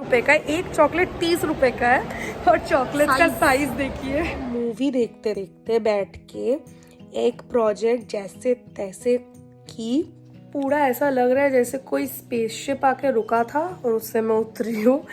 रुपए का एक चॉकलेट 30 रुपए का है और चॉकलेट का साइज देखिए। मूवी देखते देखते बैठ के एक प्रोजेक्ट जैसे तैसे की, पूरा ऐसा लग रहा है जैसे कोई स्पेसशिप आके रुका था और उससे मैं उतरी हूँ।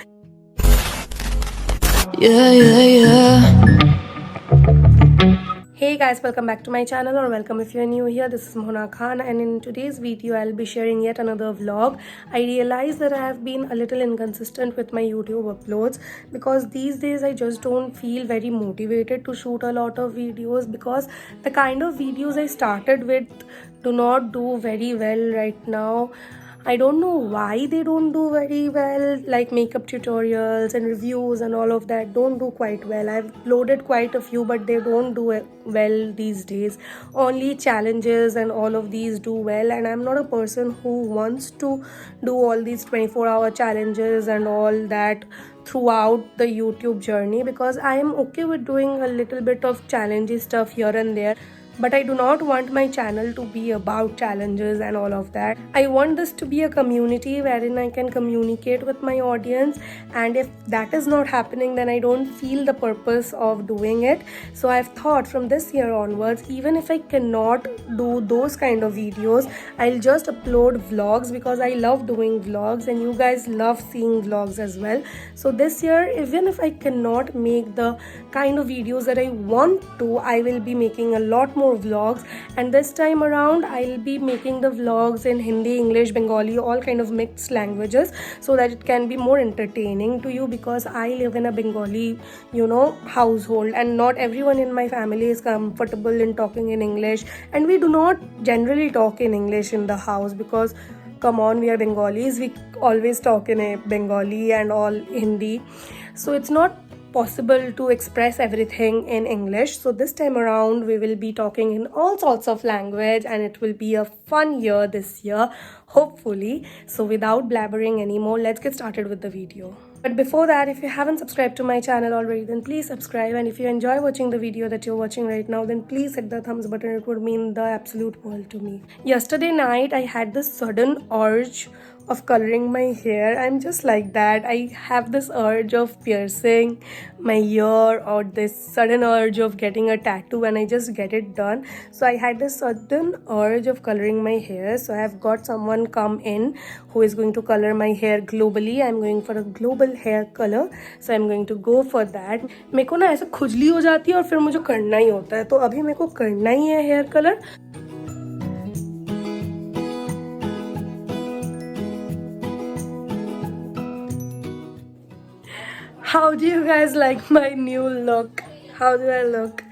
Hey guys, welcome back to my channel, or welcome if you're new here. This is Mohna Khan, and in today's video I'll be sharing yet another vlog. I realize that I have been a little inconsistent with my YouTube uploads because these days I just don't feel very motivated to shoot a lot of videos, because the kind of videos I started with do not do very well right now. I don't know why they don't do very well, like makeup tutorials and reviews and all of that don't do quite well. I've loaded quite a few, but they don't do well these days. Only challenges and all of these do well, and I'm not a person who wants to do all these 24-hour challenges and all that throughout the YouTube journey, because I am okay with doing a little bit of challenging stuff here and there. But I do not want my channel to be about challenges and all of that. I want this to be a community wherein I can communicate with my audience, and if that is not happening, then I don't feel the purpose of doing it. So I've thought from this year onwards, even if I cannot do those kind of videos, I'll just upload vlogs, because I love doing vlogs and you guys love seeing vlogs as well. So this year, even if I cannot make the kind of videos that I want to, I will be making a lot more vlogs, and this time around I'll be making the vlogs in Hindi, English, Bengali, all kind of mixed languages, so that it can be more entertaining to you, because I live in a Bengali household, and not everyone in my family is comfortable in talking in English, and we do not generally talk in English in the house, because come on, we are Bengalis, we always talk in a Bengali and all Hindi, so it's not possible to express everything in English. So this time around we will be talking in all sorts of language, and it will be a fun year this year, hopefully. So without blabbering anymore, let's get started with the video. But before that, if you haven't subscribed to my channel already, then please subscribe, and if you enjoy watching the video that you're watching right now, then please hit the thumbs button. It would mean the absolute world to me. Yesterday night I had this sudden urge of coloring my hair. I'm just like that. I have this urge of piercing my ear, or this sudden urge of getting a tattoo, and I just get it done. So I had this sudden urge of coloring my hair. So I have got someone come in who is going to color my hair globally. I'm going for a global hair color, so I'm going to go for that. मेरे को ना ऐसे खुजली हो जाती है और फिर मुझे करना ही होता है, तो अभी मेरे को करना ही है hair colour. How do you guys like my new look? How do I look?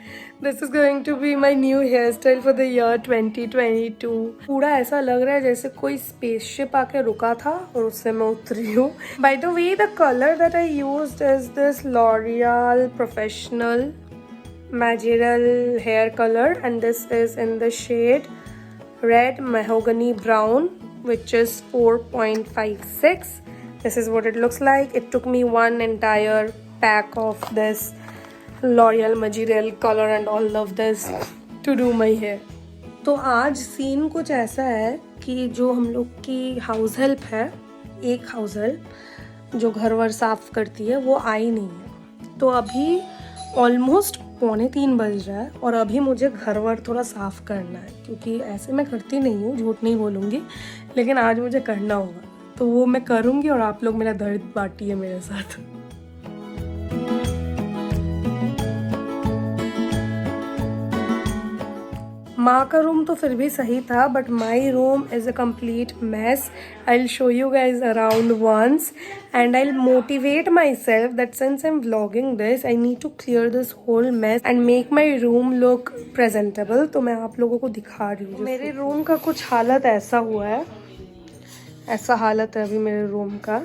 This is going to be my new hairstyle for the year 2022. पूरा ऐसा लग रहा है जैसे कोई spaceship आके रुका था और उससे मैं उतरी हूँ. By the way, the color that I used is this L'Oreal Professional Magical hair color, and this is in the shade Red Mahogany Brown, which is 4.56. This is what it looks like. It took me one entire pack of this L'Oreal Magical color and all of this to do my hair. तो आज scene कुछ ऐसा है कि जो हम लोग की हाउस हेल्प है, एक हाउस हेल्प जो घर वर साफ करती है, वो आई नहीं है. तो अभी ऑलमोस्ट 2:45 बज रहा है और अभी मुझे घर वर थोड़ा साफ़ करना है, क्योंकि ऐसे मैं करती नहीं हूँ, झूठ नहीं बोलूँगी, लेकिन आज मुझे करना होगा. तो वो मैं करूँगी और आप लोग मेरा दर्द बांटिए मेरे साथ. माँ का रूम तो फिर भी सही था, but my room is a complete mess. I'll show you guys around once, and I'll motivate myself that since I'm vlogging this, I need to clear this whole mess and make my room look presentable. तो मैं आप लोगों को दिखा रही हूँ. मेरे room का कुछ हालत ऐसा हुआ है, ऐसा हालत है अभी मेरे रूम का,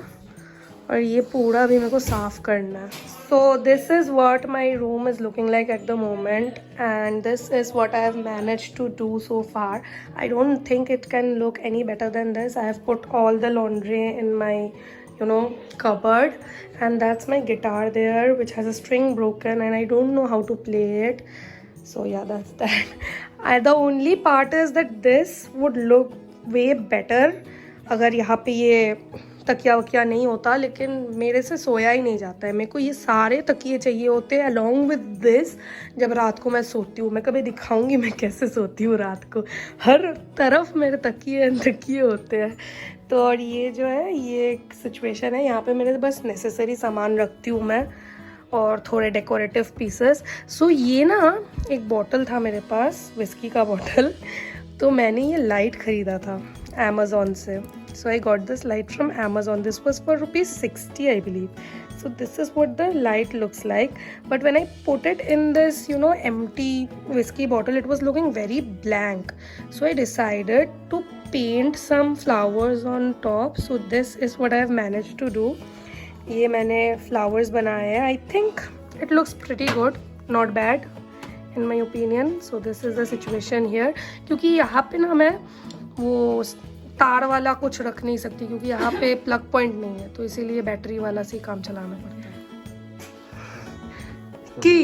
और ये पूरा भी मेरे को साफ़ करना है. So this is what my room is looking like at the moment, and this is what I have managed to do so far. I don't think it can look any better than this. I have put all the laundry in my cupboard, and that's my guitar there, which has a string broken and I don't know how to play it. So yeah, that's that. The only part is that this would look way better अगर यहाँ पे ये तकिया वकिया नहीं होता, लेकिन मेरे से सोया ही नहीं जाता है। मेरे को ये सारे तकिए चाहिए होते हैं अलॉन्ग विद दिस जब रात को मैं सोती हूँ। मैं कभी दिखाऊंगी मैं कैसे सोती हूँ रात को, हर तरफ मेरे तकिए होते हैं। तो और ये जो है ये एक सिचुएशन है, यहाँ पे मेरे बस नेसेसरी सामान रखती हूँ मैं और थोड़े डेकोरेटिव पीसेस। सो ये ना एक बॉटल था मेरे पास, विस्की का बॉटल, तो मैंने ये लाइट ख़रीदा था अमेज़ोन से। So I got this light from Amazon, this was for ₹60 I believe. So this is what the light looks like, but when I put it in this empty whiskey bottle, it was looking very blank. So I decided to paint some flowers on top. So this is what I have managed to do. ये मैंने flowers बनाए हैं. I think it looks pretty good, not bad in my opinion. So this is the situation here. क्योंकि यहाँ पे ना मैं वो तार वाला कुछ रख नहीं सकती, क्योंकि यहाँ पे प्लग पॉइंट नहीं है, तो इसीलिए बैटरी वाला से काम चलाना पड़ता है। कि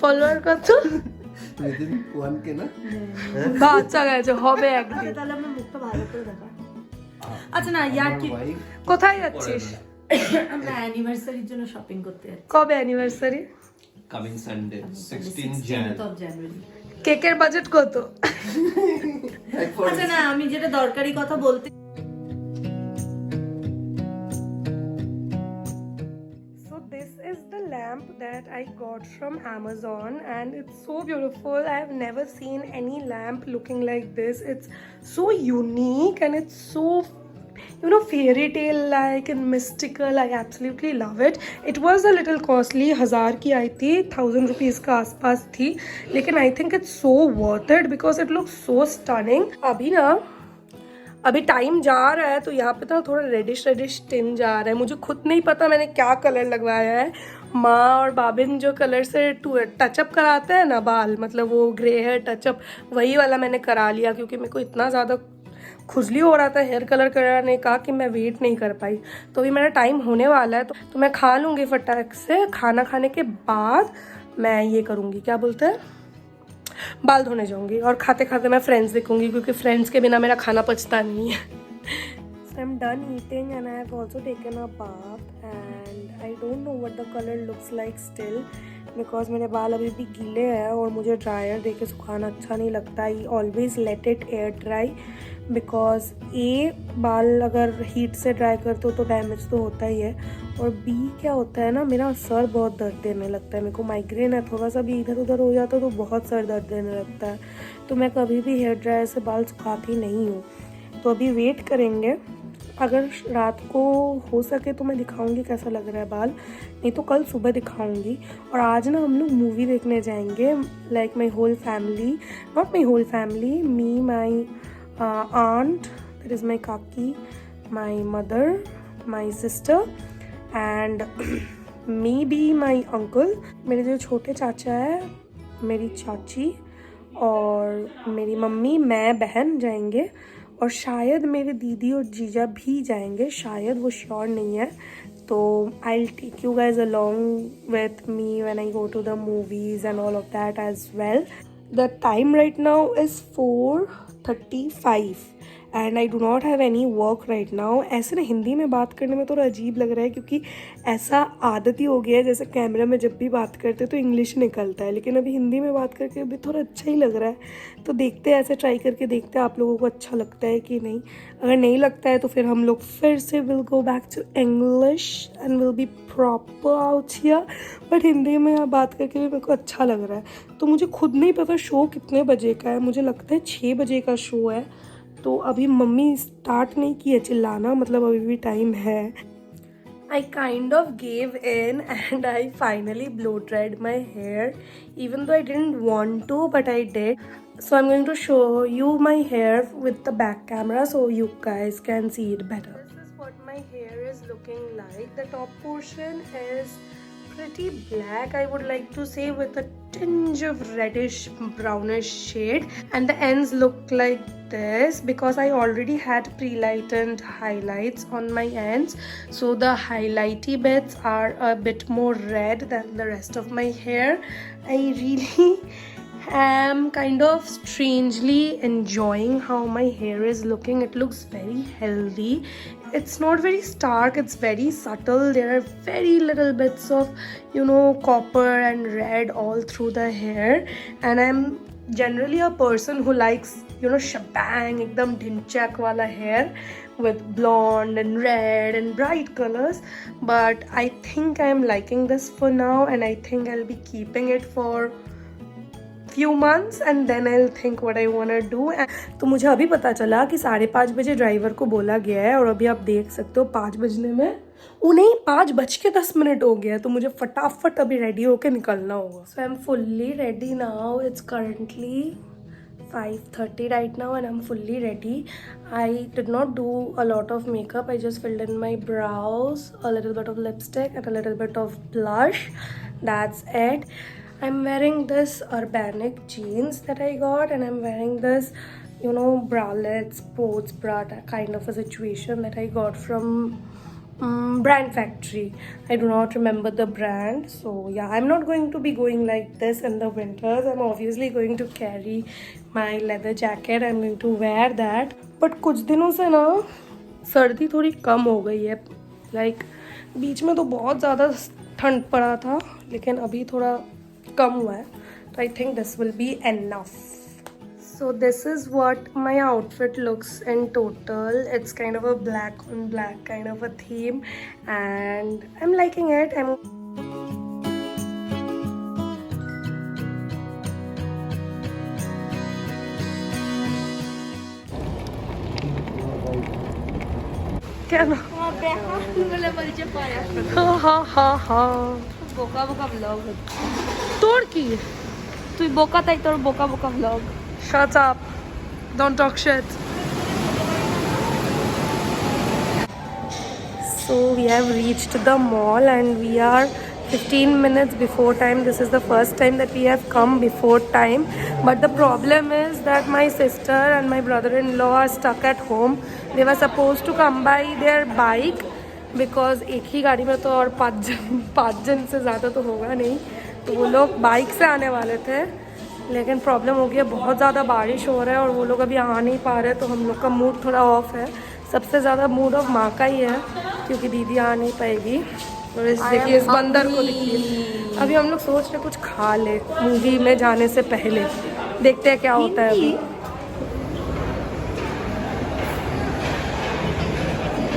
ফলোয়ার কত বাচ্চা গেছে হবে একদিন। তাহলে আমরা মুখটা ভালো করে দেখা। আচ্ছা না ইয়ার কি কোথায় যাচ্ছিস? আমরা অ্যানিভার্সারির জন্য শপিং করতে যাচ্ছি। কবে অ্যানিভার্সারি? কামিং সানডে 16 জানুয়ারি। কেকের বাজেট কত? আচ্ছা না আমি যেটা দরকারি কথা বলতে, so this is the lamp that I got from Amazon and it's so beautiful. I have never seen any lamp looking like this. It's so unique and it's so fairy tale like and mystical. I absolutely love it. It was a little costly, 1000 की आई थी, 1000 rupees का आसपास थी, लेकिन I think it's so worth it because it looks so stunning. अभी time जा रहा है तो यहाँ पे तो थोड़ा रेडिश टिन जा रहा है। मुझे खुद नहीं पता मैंने क्या कलर लगवाया है। माँ और बाबिन जो कलर से टचअप कराते हैं ना बाल, मतलब वो ग्रे हेयर टचअप, वही वाला मैंने करा लिया क्योंकि मेरे को इतना ज़्यादा खुजली हो रहा था हेयर कलर कराने का कि मैं वेट नहीं कर पाई। तो अभी मेरा टाइम होने वाला है तो मैं खा लूँगी फटाक से। खाना खाने के बाद मैं ये करूँगी, क्या बोलते हैं, बाल धोने जाऊँगी और खाते खाते मैं फ्रेंड्स देखूँगी क्योंकि फ्रेंड्स के बिना मेरा खाना पचता नहीं है। So I'm done eating and I have also taken a bath and I don't know what the color looks like still because मेरे बाल अभी भी गीले हैं और मुझे ड्रायर दे के सुखाना अच्छा नहीं लगता। I always let it air dry because बाल अगर हीट से ड्राई करते हो तो डैमेज तो होता ही है, और बी क्या होता है ना, मेरा सर बहुत दर्द देने लगता है। मेरे को माइग्रेन है, थोड़ा सा भी इधर उधर हो जाता है तो बहुत सर दर्द देने लगता है। तो मैं कभी भी हेयर ड्रायर से बाल सुखाती नहीं हूँ। तो अभी वेट करेंगे, अगर रात को हो सके तो मैं दिखाऊंगी कैसा लग रहा है बाल, नहीं तो कल सुबह दिखाऊंगी। और आज ना हम लोग मूवी देखने जाएंगे, like my whole family, not my whole family, me, my aunt, that is my kaki, my mother, my sister and maybe my uncle, मेरे जो छोटे चाचा है, मेरी चाची और मेरी मम्मी, मैं, बहन जाएंगे और शायद मेरे दीदी और जीजा भी जाएंगे, शायद, वो श्योर नहीं है। तो I'll take you guys along with me when I go to the movies and all of that as well. The time right now is 4:35 and I do not have any work right now. ऐसे ना हिंदी में बात करने में थोड़ा अजीब लग रहा है क्योंकि ऐसा आदत ही हो गया है, जैसे कैमरा में जब भी बात करते तो इंग्लिश निकलता है, लेकिन अभी हिंदी में बात करके अभी थोड़ा अच्छा ही लग रहा है। तो देखते हैं, ऐसे ट्राई करके देखते हैं आप लोगों को अच्छा लगता है कि नहीं। अगर नहीं लगता है तो फिर हम लोग फिर से will go back to English and will be proper out here. But Hindi में बात करके भी मेरे को अच्छा लग रहा है। तो मुझे खुद नहीं पता शो कितने बजे का है, मुझे लगता है 6 बजे का शो है। तो अभी मम्मी स्टार्ट नहीं की है चिल्लाना, मतलब अभी भी टाइम है। I kind of gave in and I finally blow dried my hair, even though I didn't want to, but I did. So I'm going to show you my hair with the back camera so you guys can see it better. This is what my hair is looking like. The top portion is pretty black, I would like to say, with a tinge of reddish brownish shade, and the ends look like this because I already had pre-lightened highlights on my ends, so the highlighty bits are a bit more red than the rest of my hair. I really am kind of strangely enjoying how my hair is looking. It looks very healthy. It's not very stark, it's very subtle. There are very little bits of, copper and red all through the hair. And I'm generally a person who likes, shebang, ekdam dhinchak wala hair with blonde and red and bright colors. But I think I'm liking this for now, and I think I'll be keeping it for few months and then I'll think what I wanna do. तो मुझे अभी पता चला कि 5:30 बजे driver को बोला गया है और अभी आप देख सकते हो 5 बजने में उन्हें 5:10 हो गया है, तो मुझे फटाफट अभी रेडी होके निकलना होगा. So I am fully ready now. It's currently 5:30 right now and I'm fully ready. I did not do a lot of makeup. I just filled in my brows, a little bit of lipstick and a little bit of blush. That's it. I'm wearing this Urbanic jeans that I got, and I'm wearing this, bralette, sports bra kind of a situation that I got from Brand Factory. I do not remember the brand. So yeah, I'm not going to be going like this in the winters. I'm obviously going to carry my leather jacket. I'm going to wear that. But कुछ दिनों से ना सर्दी थोड़ी कम हो गई है. Like बीच में तो बहुत ज़्यादा ठंड पड़ा था, लेकिन अभी थोड़ा कम हुआ है. So I think this will be enough. So this is what my outfit looks in total. It's kind of a black on black kind of a theme and I'm liking it. क्या ना বোকা বোকা blog তোর কি তুই বোকা তাই তোর বোকা বোকা blog. Shut up. Don't talk shit. So we have reached the mall and we are 15 minutes before time. This is the first time that we have come before time. But the problem is that my sister and my brother-in-law are stuck at home. They were supposed to come by their bike because एक ही गाड़ी में तो और पाँच जन से ज़्यादा तो होगा नहीं. तो वो लोग बाइक से आने वाले थे, लेकिन प्रॉब्लम हो गया, बहुत ज़्यादा बारिश हो रहा है और वो लोग अभी आ नहीं पा रहे. तो हम लोग का मूड थोड़ा ऑफ है. सबसे ज़्यादा मूड ऑफ माँ का ही है क्योंकि दीदी आ नहीं पाएगी. और देखिए इस बंदर को देखिए. अभी हम लोग सोच रहे कुछ खा ले मूवी में जाने से पहले. देखते हैं क्या होता है अभी.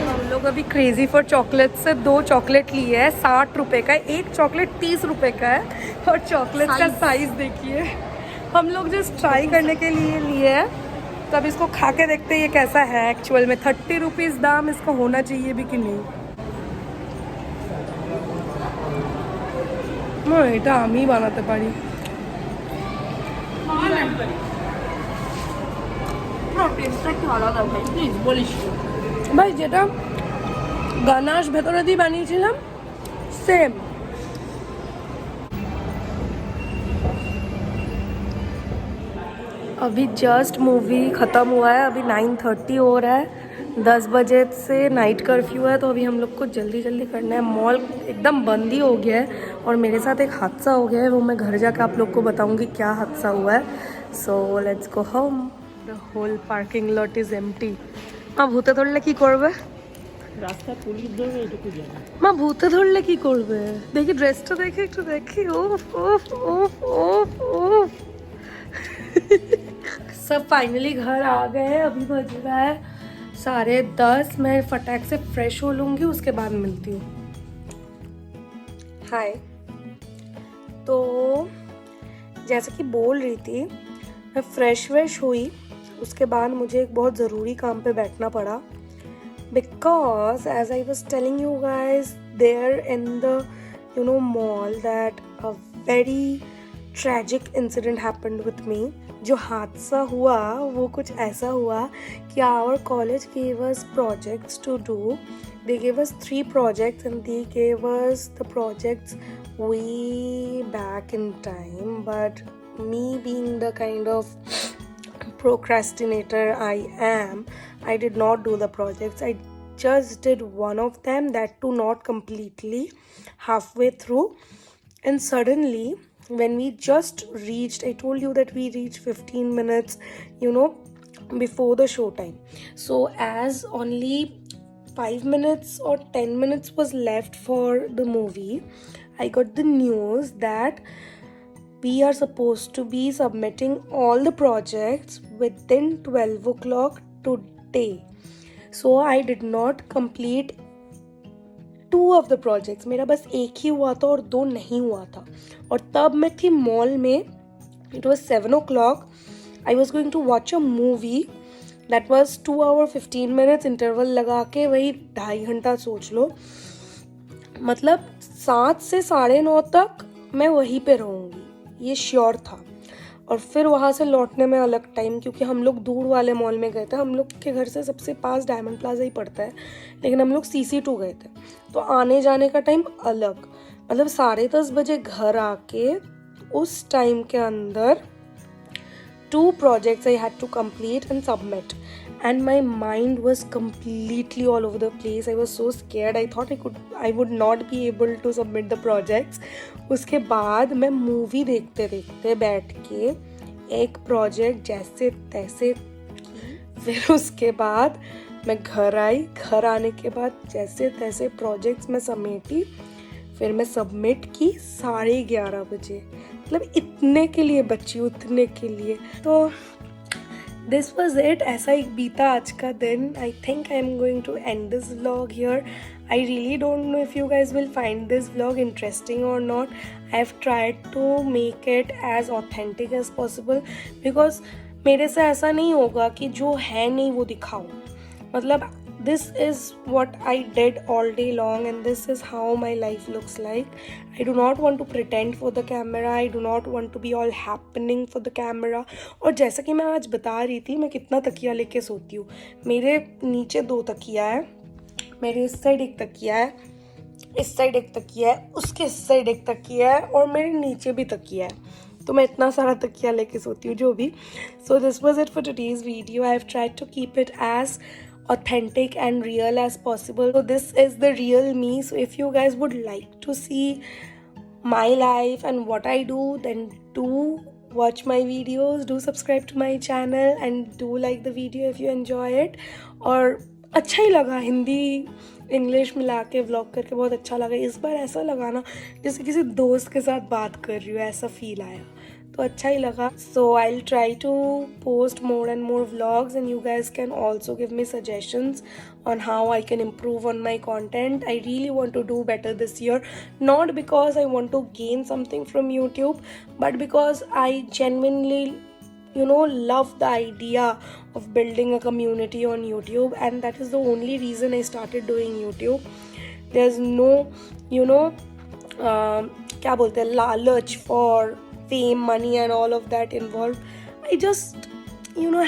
हम लोग अभी क्रेजी फॉर चॉकलेट से 2 चॉकलेट लिए है. 60 रुपये का एक चॉकलेट, 30 रुपये का है. और चॉकलेट का साइज़ देखिए. हम लोग जस्ट ट्राई करने के लिए है. तब इसको खा के देखते हैं ये कैसा है एक्चुअल में. 30 रुपीज़ दाम इसको होना चाहिए भी कि नहीं. এটা আমি বানাতে পারি. ভাই যেটা গানাশ ভেতরে দিয়ে বানিয়েছিলাম সেম. अभी जस्ट मूवी ख़त्म हुआ है. अभी 9:30 हो रहा है. 10 बजे से नाइट कर्फ्यू है, तो अभी हम लोग को जल्दी जल्दी करना है. मॉल एकदम बंद ही हो गया है और मेरे साथ एक हादसा हो गया है. वो मैं घर जाकर आप लोग को बताऊंगी क्या हादसा हुआ है. So let's go home. The whole parking lot is empty. মা ভূতে ধরলে কি করবে? রাস্তা পুলিশ ধরবে এটুকু জানি. মা ভূতে ধরলে কি করবে? দেখি ড্রেসটা দেখে একটু দেখি. ওফ ওফ ওफ ओफ ओफ. सब फाइनली घर आ गए हैं. अभी बज रहा है 10:30. मैं फटाक से फ्रेश हो लूँगी, उसके बाद मिलती हूँ. हाय. तो जैसे कि बोल रही थी, मैं फ्रेश हुई. उसके बाद मुझे एक बहुत ज़रूरी काम पे बैठना पड़ा. Because as I was telling you guys there in the mall that a very tragic incident happened with me. जो हादसा हुआ वो कुछ ऐसा हुआ कि our college gave us projects to do. They gave us 3 projects and they gave us the projects way back in time. But me being the kind of procrastinator I am, I did not do the projects. I just did one of them, that too not completely, halfway through. And suddenly when we just reached, I told you that we reached 15 minutes, you know, before the show time. So as only 5 minutes or 10 minutes was left for the movie, I got the news that we are supposed to be submitting all the projects within 12 o'clock today. So I did not complete 2 of the projects. मेरा बस एक ही हुआ था और 2 नहीं हुआ था. और तब मैं थी मॉल में. It was 7 o'clock. I was going to watch a movie that was 2 hour 15 minutes interval लगा के, वही 2.5 घंटा सोच लो. मतलब 7 से 9:30 तक मैं वहीं पे रहूँगी, ये श्योर था. और फिर वहाँ से लौटने में अलग टाइम, क्योंकि हम लोग दूर वाले मॉल में गए थे. हम लोग के घर से सबसे पास डायमंड प्लाजा ही पड़ता है, लेकिन हम लोग CC2 गए थे, तो आने जाने का टाइम अलग. मतलब 10:30 बजे घर आके उस टाइम के अंदर 2 projects I had to complete and submit, and my mind was completely all over the place. I was so scared. I thought I would not be able to submit the projects. उसके बाद मैं movie देखते देखते बैठ के एक project जैसे तैसे. फिर उसके बाद मैं घर आई. घर आने के बाद जैसे तैसे प्रोजेक्ट्स में समेटी, फिर मैं सबमिट की 11:30 बजे. मतलब इतने के लिए बची, उतने के लिए. तो दिस वॉज इट. ऐसा एक बीता आज का दिन. I think I am going to end this vlog here. I really don't know if you guys will find this vlog interesting or not. I have tried to make it as authentic as possible, because मेरे से ऐसा नहीं होगा कि जो है नहीं वो दिखाओ. मतलब this is what I did all day long, and this is how my life looks like. I do not want to pretend for the camera. I do not want to be all happening for the camera. और जैसा कि मैं आज बता रही थी, मैं कितना तकिया लेके सोती हूँ. मेरे नीचे 2 तकिया है, मेरे इस साइड एक तकिया है, इस साइड एक तकिया है, उसके इस साइड एक तकिया है, और मेरे नीचे भी तकिया है. तो मैं इतना सारा तकिया लेके सोती हूँ, जो भी. So this was it for today's video. I have tried to keep it as authentic and real as possible. So this is the real me. So if you guys would like to see my life and what I do, then do watch my videos, do subscribe to my channel, and do like the video if you enjoy it. और अच्छा ही लगा, Hindi English मिला के vlog करके बहुत अच्छा लगा. इस बार ऐसा लगा ना जैसे किसी दोस्त के साथ बात कर रही हूँ, ऐसा फील आया, तो अच्छा ही लगा. So I will try to post more and more vlogs, and you guys can also give me suggestions on how I can improve on my content. I really want to do better this year, not because I want to gain something from YouTube, but because I genuinely love the idea of building a community on YouTube, and that is the only reason I started doing YouTube. There's no क्या बोलते हैं, लालच for fame, money and all of that involved. I just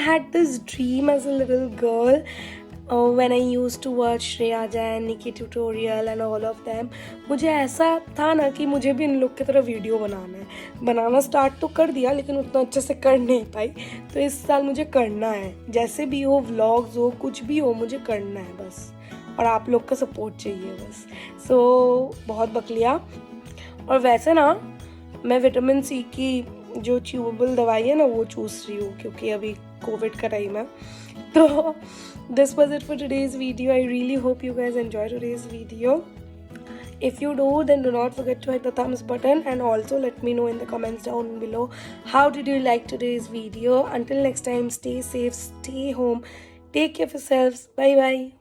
had this dream as a little girl, when I used to watch Shreya Jain, Nikki Tutorial and all of them. मुझे ऐसा था ना कि मुझे भी इन लोग की तरह वीडियो बनाना है. बनाना स्टार्ट तो कर दिया, लेकिन उतना अच्छे से कर नहीं पाई. तो इस साल मुझे करना है, जैसे भी हो, व्लॉग्स हो, कुछ भी हो, मुझे करना है बस. और आप लोग का सपोर्ट चाहिए बस. सो बहुत बकलिया. और वैसे ना मैं विटामिन C की जो च्यूबेबल दवाई है ना, वो चूस रही हूँ, क्योंकि अभी कोविड का टाइम है. तो this was it for today's video. I really hope you guys enjoy today's video. If you do, then do not forget to hit the thumbs button, and also let me know in the comments down below how did you like today's video. Until next time, stay safe, stay home, take care of yourselves. Bye bye.